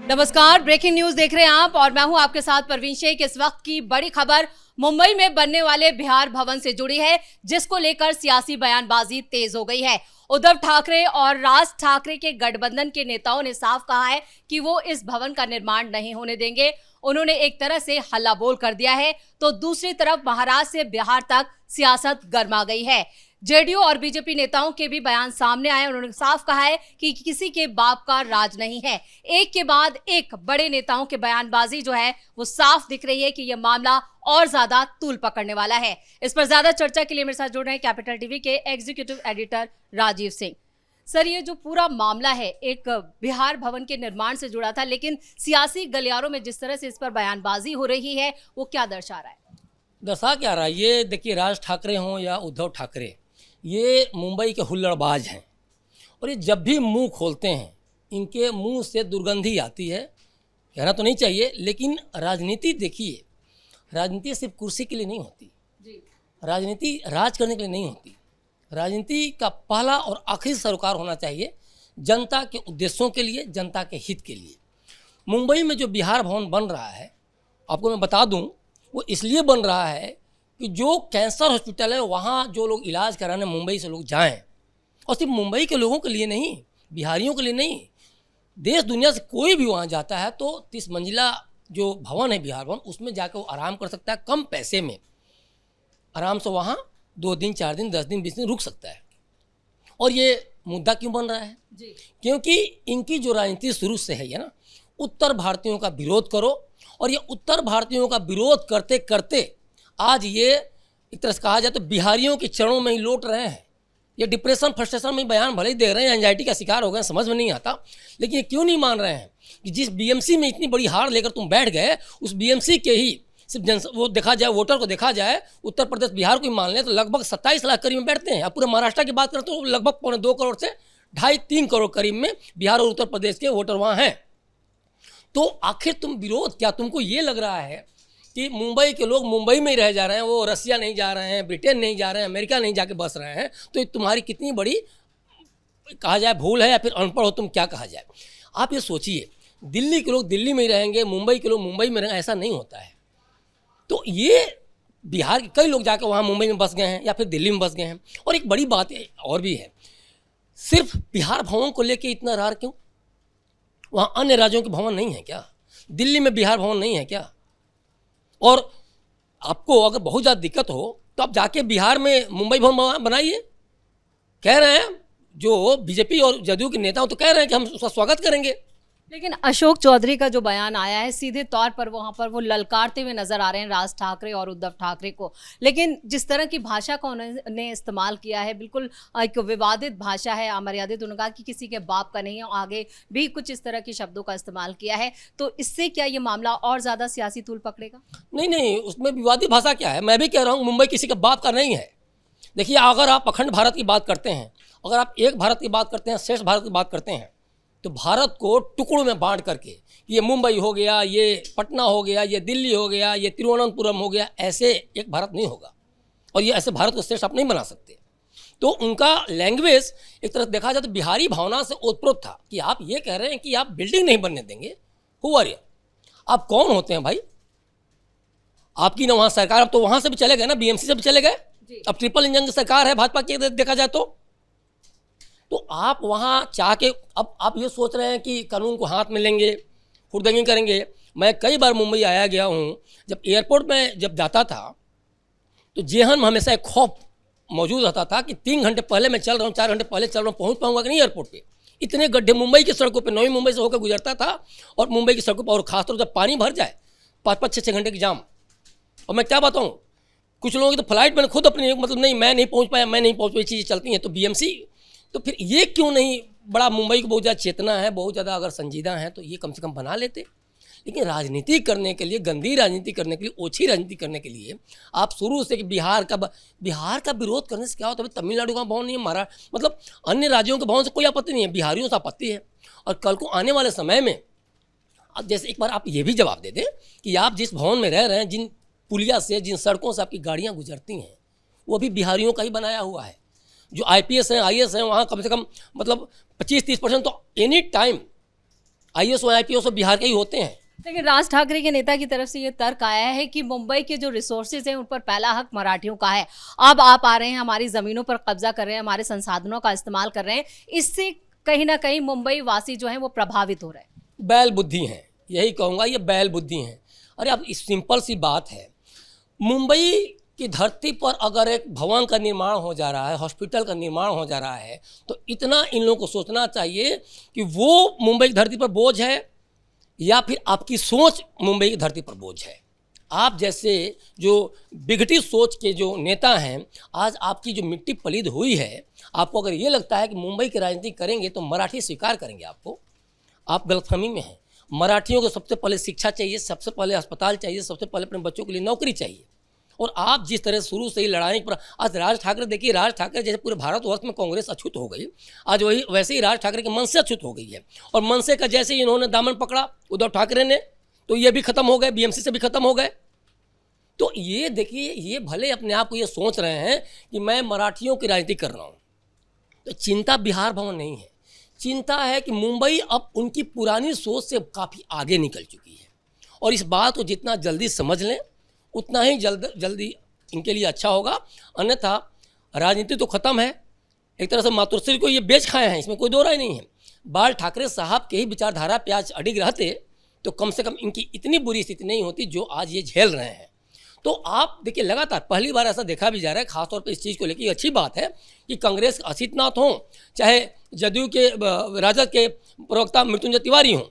नमस्कार, breaking news देख रहे हैं आप और मैं हूं आपके साथ परवीन शेख। इस वक्त की बड़ी खबर मुंबई में बनने वाले बिहार भवन से जुड़ी है, जिसको लेकर सियासी बयानबाजी तेज हो गई है। उद्धव ठाकरे और राज ठाकरे के गठबंधन के नेताओं ने साफ कहा है कि वो इस भवन का निर्माण नहीं होने देंगे। उन्होंने एक तरह से हल्ला बोल कर दिया है, तो दूसरी तरफ महाराष्ट्र से बिहार तक सियासत गर्मा गई है। जेडीयू और बीजेपी नेताओं के भी बयान सामने आए। उन्होंने साफ कहा है कि किसी के बाप का राज नहीं है। एक के बाद एक बड़े नेताओं के बयानबाजी जो है वो साफ दिख रही है कि यह मामला और ज्यादा तूल पकड़ने वाला है। इस पर ज्यादा चर्चा के लिए मेरे साथ जुड़ रहे हैं कैपिटल टीवी के executive editor Rajeev Singh. Sir, ये जो पूरा मामला है एक बिहार भवन के निर्माण से जुड़ा था, लेकिन सियासी गलियारों में जिस तरह से इस पर बयानबाजी हो रही है वो क्या दर्शा रहा है? दर्शा क्या रहा है? ये देखिए, राज ठाकरे हों या उद्धव ठाकरे, ये मुंबई के हुल्लड़बाज हैं और ये जब भी मुंह खोलते हैं इनके मुंह से दुर्गंधी आती है। कहना तो नहीं चाहिए, लेकिन राजनीति देखिए, राजनीति सिर्फ कुर्सी के लिए नहीं होती जी। राजनीति राज करने के लिए नहीं होती। राजनीति का पहला और आखिरी सरोकार होना चाहिए जनता के उद्देश्यों के लिए, जनता के हित के लिए। मुंबई में जो बिहार भवन बन रहा है, आपको मैं बता दूं, वो इसलिए बन रहा है कि जो कैंसर हॉस्पिटल है वहाँ जो लोग इलाज कराने मुंबई से लोग जाएं, और सिर्फ मुंबई के लोगों के लिए नहीं, बिहारियों के लिए नहीं, देश दुनिया से कोई भी वहाँ जाता है तो 30 मंजिला जो भवन है बिहार भवन, उसमें जाकर वो आराम कर सकता है। कम पैसे में आराम से वहाँ 2 दिन 4 दिन 10 दिन 20 दिन रुक सकता है। और ये मुद्दा क्यों बन रहा है जी? क्योंकि इनकी जो राजनीति शुरू से है ना, उत्तर भारतीयों का विरोध करो, और ये उत्तर भारतीयों का विरोध करते करते आज ये एक तरह से कहा जाए तो बिहारियों के चरणों में ही लौट रहे हैं। ये डिप्रेशन फ्रस्ट्रेशन में बयान भले ही दे रहे हैं, एंजाइटी का शिकार हो गए, समझ में नहीं आता, लेकिन ये क्यों नहीं मान रहे हैं कि जिस बीएमसी में इतनी बड़ी हार लेकर तुम बैठ गए, उस बीएमसी के ही सिर्फ वो देखा जाए, वोटर को देखा जाए, उत्तर प्रदेश बिहार को ही मान लें तो लगभग 27 लाख करीब में बैठते हैं। अब पूरे महाराष्ट्र की बात करें तो लगभग 2.25 करोड़ से 2.5-3 करोड़ करीब में बिहार और उत्तर प्रदेश के वोटर वहाँ हैं। तो आखिर तुम विरोध क्या, तुमको ये लग रहा है कि मुंबई के लोग मुंबई में ही रह जा रहे हैं, वो रसिया नहीं जा रहे हैं, ब्रिटेन नहीं जा रहे हैं, अमेरिका नहीं जाके बस रहे हैं, तो तुम्हारी कितनी बड़ी कहा जाए भूल है, या फिर अनपढ़ हो तुम, क्या कहा जाए। आप ये सोचिए, दिल्ली के लोग दिल्ली में ही रहेंगे, मुंबई के लोग मुंबई में रहेंगे, ऐसा नहीं होता है। तो ये बिहार के कई लोग जाकर वहाँ मुंबई में बस गए हैं या फिर दिल्ली में बस गए हैं। और एक बड़ी बात और भी है, सिर्फ बिहार भवन को लेकर इतना रार क्यों? वहाँ अन्य राज्यों के भवन नहीं है क्या? दिल्ली में बिहार भवन नहीं है क्या? और आपको अगर बहुत ज़्यादा दिक्कत हो तो आप जाके बिहार में मुंबई भवन बनाइए। कह रहे हैं जो बीजेपी और जदयू के नेता तो कह रहे हैं कि हम उसका स्वागत करेंगे, लेकिन अशोक चौधरी का जो बयान आया है सीधे तौर पर वहां पर वो ललकारते हुए नजर आ रहे हैं राज ठाकरे और उद्धव ठाकरे को। लेकिन जिस तरह की भाषा का उन्होंने इस्तेमाल किया है, बिल्कुल एक विवादित भाषा है, अमर्यादित। उन्होंने कहा कि किसी के बाप का नहीं है, आगे भी कुछ इस तरह के शब्दों का इस्तेमाल किया है। तो इससे क्या ये मामला और ज़्यादा सियासी तूल पकड़ेगा? नहीं, उसमें विवादित भाषा क्या है? मैं भी कह रहा हूँ मुंबई किसी के बाप का नहीं है। देखिए, अगर आप अखंड भारत की बात करते हैं, अगर आप एक भारत की बात करते हैं, श्रेष्ठ भारत की बात करते हैं, तो भारत को टुकड़ों में बांट करके ये मुंबई हो गया, ये पटना हो गया, ये दिल्ली हो गया, ये तिरुवनंतपुरम हो गया, ऐसे एक भारत नहीं होगा। और ये ऐसे भारत को श्रेष्ठ आप नहीं बना सकते। तो उनका लैंग्वेज एक तरह देखा जाए तो बिहारी भावना से ओतप्रोत था कि आप ये कह रहे हैं कि आप बिल्डिंग नहीं बनने देंगे। Who are you? आप कौन होते हैं भाई? आपकी ना वहाँ सरकार, अब तो वहाँ से भी चले गए ना, बीएमसी से भी चले गए, अब ट्रिपल इंजन की सरकार है भाजपा की देखा जाए तो आप वहाँ चाह के अब आप ये सोच रहे हैं कि कानून को हाथ में लेंगे, हुड़दंगी करेंगे। मैं कई बार मुंबई आया गया हूँ, जब एयरपोर्ट में जब जाता था तो जेहन में हमेशा एक खौफ मौजूद रहता था कि 3 घंटे पहले मैं चल रहा हूँ, 4 घंटे पहले चल रहा हूँ, पहुँच पाऊँगा कि नहीं एयरपोर्ट पे। इतने गड्ढे मुंबई की सड़कों पर, नवी मुंबई से होकर गुजरता था, और मुंबई की सड़कों पर, और खासतौर जब पानी भर जाए, 5-5, 6-6 घंटे की जाम। और मैं क्या बताऊँ, कुछ लोगों की तो फ्लाइट मैंने खुद अपनी मतलब नहीं, मैं नहीं पहुँच पाया, मैं नहीं पहुँच पाई, चीज़ें चलती हैं। तो बीएमसी, तो फिर ये क्यों नहीं, बड़ा मुंबई को बहुत ज़्यादा चेतना है, बहुत ज़्यादा अगर संजीदा है तो ये कम से कम बना लेते। लेकिन राजनीति करने के लिए, गंदी राजनीति करने के लिए, ओछी राजनीति करने के लिए आप शुरू से कि बिहार का विरोध करने से क्या होता है? तमिलनाडु का भवन नहीं है, महाराष्ट्र, मतलब अन्य राज्यों के भवन से कोई आपत्ति नहीं है, बिहारियों से आपत्ति है। और कल को आने वाले समय में अब जैसे एक बार आप ये भी जवाब दे दें कि आप जिस भवन में रह रहे हैं, जिन पुलिया से, जिन सड़कों से आपकी गाड़ियाँ गुजरती हैं, वो भी बिहारियों का ही बनाया हुआ है। जो आईपीएस हैं, आईएएस हैं, वहाँ कम से कम मतलब 25-30% तो एनी टाइम IAS और IPS बिहार के ही होते हैं। लेकिन राज ठाकरे के नेता की तरफ से ये तर्क आया है कि मुंबई के जो रिसोर्सेज हैं उन पर पहला हक मराठियों का है। अब आप आ रहे हैं, हमारी जमीनों पर कब्जा कर रहे हैं, हमारे संसाधनों का इस्तेमाल कर रहे हैं, इससे कहीं ना कहीं मुंबई वासी जो हैं वो प्रभावित हो रहे हैं। बैल बुद्धि हैं, यही कहूँगा, ये बैल बुद्धि हैं। अरे अब सिंपल सी बात है, मुंबई की धरती पर अगर एक भवन का निर्माण हो जा रहा है, हॉस्पिटल का निर्माण हो जा रहा है, तो इतना इन लोगों को सोचना चाहिए कि वो मुंबई की धरती पर बोझ है या फिर आपकी सोच मुंबई की धरती पर बोझ है। आप जैसे जो बिगटी सोच के जो नेता हैं, आज आपकी जो मिट्टी पलीद हुई है, आपको अगर ये लगता है कि मुंबई की राजनीति करेंगे तो मराठी स्वीकार करेंगे आपको, आप गलतफहमी में हैं। मराठियों को सबसे पहले शिक्षा चाहिए, सबसे पहले अस्पताल चाहिए, सबसे पहले अपने बच्चों के लिए नौकरी चाहिए। और आप जिस तरह शुरू से ही लड़ाई पर, आज राज ठाकरे देखिए, राज ठाकरे जैसे पूरे भारतवर्ष में कांग्रेस अछूत हो गई, आज वही वैसे ही राज ठाकरे के मन से अछूत हो गई है। और मन से का जैसे ही इन्होंने दामन पकड़ा उद्धव ठाकरे ने, तो ये भी खत्म हो गए, BMC से भी खत्म हो गए। तो ये देखिए, ये भले अपने आप को ये सोच रहे हैं कि मैं मराठियों की राजनीति कर रहा हूँ, तो चिंता बिहार भवन नहीं है, चिंता है कि मुंबई अब उनकी पुरानी सोच से काफ़ी आगे निकल चुकी है। और इस बात को जितना जल्दी समझ लें उतना ही जल्दी इनके लिए अच्छा होगा। अन्यथा राजनीति तो ख़त्म है, एक तरह से मातृश्री को ये बेच खाए हैं, इसमें कोई दो राय नहीं है। बाल ठाकरे साहब के ही विचारधारा पे आज अडिग रहते तो कम से कम इनकी इतनी बुरी स्थिति नहीं होती जो आज ये झेल रहे हैं। तो आप देखिए, लगातार पहली बार ऐसा देखा भी जा रहा है, खासतौर पर इस चीज़ को लेकर अच्छी बात है कि कांग्रेस असितनाथ हों, चाहे जदयू के राजद के प्रवक्ता मृत्युंजय तिवारी हों,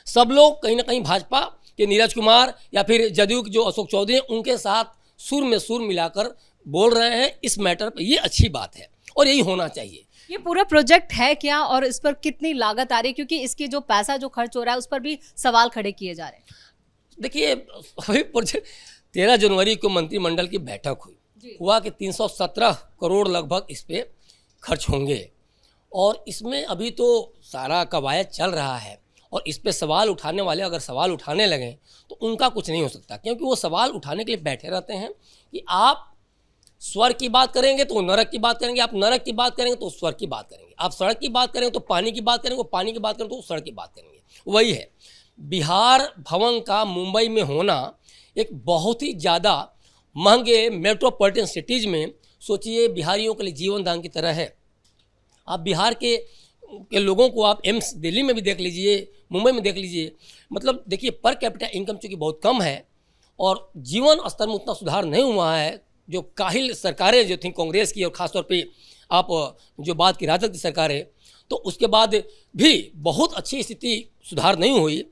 सब लोग कहीं ना कहीं भाजपा के नीरज कुमार या फिर जदयू के जो अशोक चौधरी हैं उनके साथ सुर में सुर मिलाकर बोल रहे हैं इस मैटर पर। ये अच्छी बात है और यही होना चाहिए। ये पूरा प्रोजेक्ट है क्या और इस पर कितनी लागत आ रही है, क्योंकि इसकी जो पैसा जो खर्च हो रहा है उस पर भी सवाल खड़े किए जा रहे हैं। देखिए, अभी प्रोजेक्ट 13 जनवरी को मंत्रिमंडल की बैठक हुआ कि 317 करोड़ लगभग इस पर खर्च होंगे, और इसमें अभी तो सारा कवायद चल रहा है। और इस पे सवाल उठाने वाले अगर सवाल उठाने लगें तो उनका कुछ नहीं हो सकता, क्योंकि वो सवाल उठाने के लिए बैठे रहते हैं कि आप स्वर्ग की बात करेंगे तो नरक की बात करेंगे, आप नरक की बात करेंगे तो स्वर्ग की बात करेंगे, आप सड़क की बात करेंगे तो पानी की बात करेंगे, पानी की बात करेंगे तो सड़क की बात करेंगे। वही है, बिहार भवन का मुंबई में होना एक बहुत ही ज़्यादा महंगे मेट्रोपॉलिटन सिटीज़ में, सोचिए, बिहारियों के लिए जीवन दान की तरह है। आप बिहार के लोगों को आप एम्स दिल्ली में भी देख लीजिए, मुंबई में देख लीजिए, मतलब देखिए पर कैपिटा इनकम चूँकि बहुत कम है और जीवन स्तर में उतना सुधार नहीं हुआ है। जो काहिल सरकारें जो थी कांग्रेस की, और ख़ासतौर पे आप जो बात की राजद की सरकारें, तो उसके बाद भी बहुत अच्छी स्थिति सुधार नहीं हुई।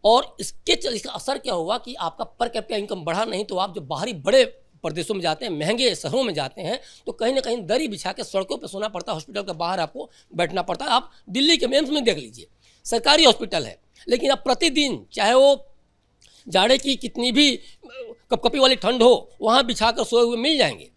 और इसका असर क्या हुआ कि आपका पर कैपिटा इनकम बढ़ा नहीं, तो आप जो बाहरी बड़े प्रदेशों में जाते हैं, महंगे शहरों में जाते हैं, तो कहीं ना कहीं दरी बिछा के सड़कों पर सोना पड़ता है, हॉस्पिटल के बाहर आपको बैठना पड़ता है। आप दिल्ली के एम्स में देख लीजिए, सरकारी हॉस्पिटल है, लेकिन आप प्रतिदिन, चाहे वो जाड़े की कितनी भी कपकपी वाली ठंड हो, वहाँ बिछा कर सोए हुए मिल जाएंगे।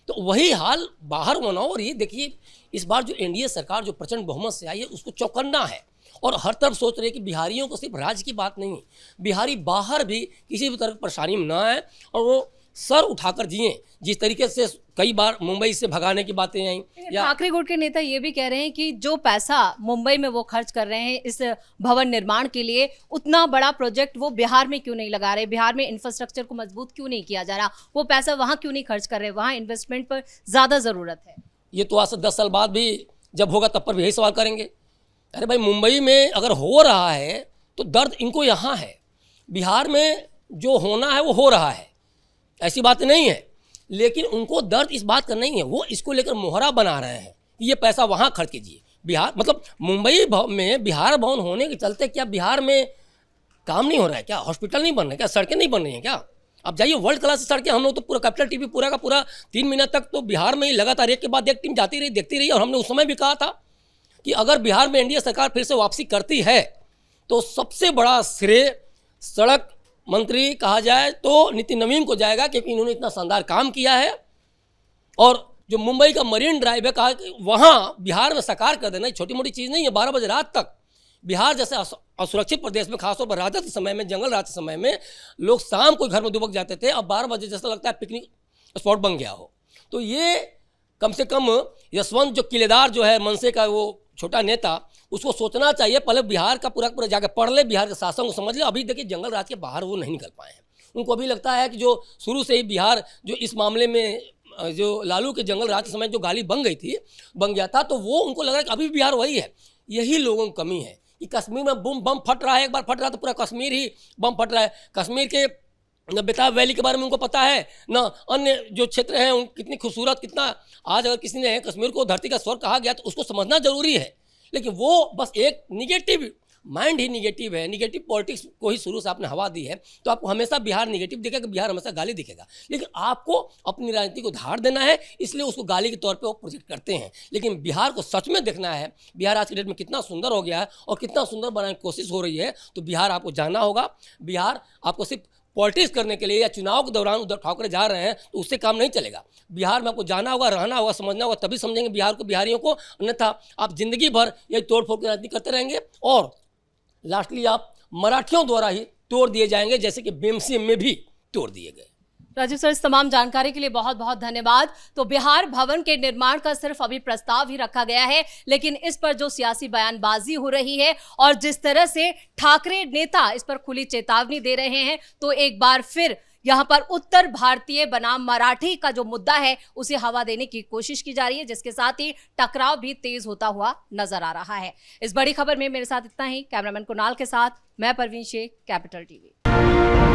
तो वही हाल बाहर होना। और ये देखिए, इस बार जो NDA सरकार जो प्रचंड बहुमत से आई है उसको चौकन्ना है, और हर तरफ सोच रहे हैं कि बिहारियों को सिर्फ राज्य की बात नहीं, बिहारी बाहर भी किसी भी तरह की परेशानी में ना आए और वो सर उठाकर जिए, जिस तरीके से कई बार मुंबई से भगाने की बातें आई। ठाकरे गुट के नेता ये भी कह रहे हैं कि जो पैसा मुंबई में वो खर्च कर रहे हैं इस भवन निर्माण के लिए, उतना बड़ा प्रोजेक्ट वो बिहार में क्यों नहीं लगा रहे, बिहार में इंफ्रास्ट्रक्चर को मजबूत क्यों नहीं किया जा रहा, वो पैसा वहाँ क्यों नहीं खर्च कर रहे, वहाँ इन्वेस्टमेंट पर ज़्यादा ज़रूरत है। ये तो आज से 10 साल बाद भी जब होगा तब पर भी यही सवाल करेंगे। अरे भाई, मुंबई में अगर हो रहा है तो दर्द इनको यहाँ है, बिहार में जो होना है वो हो रहा है, ऐसी बात नहीं है। लेकिन उनको दर्द इस बात का नहीं है, वो इसको लेकर मोहरा बना रहे हैं कि ये पैसा वहाँ खर्च कीजिए। बिहार मतलब मुंबई में बिहार भवन होने के चलते क्या बिहार में काम नहीं हो रहा है क्या, हॉस्पिटल नहीं बन रहे क्या, सड़कें नहीं बन रही हैं क्या? अब जाइए, वर्ल्ड क्लास सड़कें, हम लोग तो पूरा कैपिटल टीवी पूरा का पूरा 3 महीना तक तो बिहार में ही लगातार एक के बाद एक टीम जाती रही, देखती रही। और हमने उस समय भी कहा था कि अगर बिहार में NDA सरकार फिर से वापसी करती है तो सबसे बड़ा श्रेय सड़क मंत्री कहा जाए तो नितिन नवीन को जाएगा, क्योंकि इन्होंने इतना शानदार काम किया है। और जो मुंबई का मरीन ड्राइव है, कहा कि वहाँ बिहार में साकार कर देना छोटी मोटी चीज़ नहीं है। 12 बजे रात तक बिहार जैसे असुरक्षित प्रदेश में, खासतौर पर राजद के समय में, जंगल राज के समय में लोग शाम को घर में दुबक जाते थे, अब 12 बजे जैसा लगता है पिकनिक स्पॉट बन गया हो। तो ये कम से कम यशवंत जो किलेदार जो है मनसे का, वो छोटा नेता, उसको सोचना चाहिए पहले बिहार का पूरा पूरा जाकर पढ़ ले, बिहार के शासन को समझ ले। अभी देखिए जंगल राज के बाहर वो नहीं निकल पाए हैं। उनको अभी लगता है कि जो शुरू से ही बिहार जो इस मामले में जो लालू के जंगल राज के समय जो गाली बन गया था, तो वो उनको लग रहा है कि अभी बिहार वही है। यही लोगों की कमी है कि कश्मीर में बम फट रहा है, एक बार फट रहा तो पूरा कश्मीर ही बम फट रहा है। कश्मीर के न बेताब वैली के बारे में उनको पता है, न अन्य जो क्षेत्र हैं उन कितनी खूबसूरत, कितना आज अगर किसी ने कश्मीर को धरती का स्वर्ग कहा गया तो उसको समझना जरूरी है। लेकिन वो बस एक निगेटिव माइंड ही निगेटिव है, निगेटिव पॉलिटिक्स को ही शुरू से आपने हवा दी है, तो आपको हमेशा बिहार निगेटिव दिखेगा, बिहार हमेशा गाली दिखेगा। लेकिन आपको अपनी राजनीति को धार देना है, इसलिए उसको गाली के तौर पे वो प्रोजेक्ट करते हैं। लेकिन बिहार को सच में देखना है, बिहार आज के डेट में कितना सुंदर हो गया है और कितना सुंदर बनाने की कोशिश हो रही है, तो बिहार आपको जाना होगा। बिहार आपको सिर्फ पॉलिटिक्स करने के लिए या चुनाव के दौरान उद्धव ठाकरे जा रहे हैं तो उससे काम नहीं चलेगा। बिहार में आपको जाना होगा, रहना होगा, समझना होगा, तभी समझेंगे बिहार को, बिहारियों को। अन्यथा आप जिंदगी भर यही तोड़ फोड़ की राजनीति करते रहेंगे और लास्टली आप मराठियों द्वारा ही तोड़ दिए जाएंगे, जैसे कि बीएमसीएम में भी तोड़ दिए गए। राजीव सर, इस तमाम जानकारी के लिए बहुत बहुत धन्यवाद। तो बिहार भवन के निर्माण का सिर्फ अभी प्रस्ताव ही रखा गया है, लेकिन इस पर जो सियासी बयानबाजी हो रही है और जिस तरह से ठाकरे नेता इस पर खुली चेतावनी दे रहे हैं, तो एक बार फिर यहाँ पर उत्तर भारतीय बनाम मराठी का जो मुद्दा है उसे हवा देने की कोशिश की जा रही है, जिसके साथ ही टकराव भी तेज होता हुआ नजर आ रहा है। इस बड़ी खबर में मेरे साथ इतना ही। कैमरामैन कुणाल के साथ मैं परवीन शेख, कैपिटल टीवी।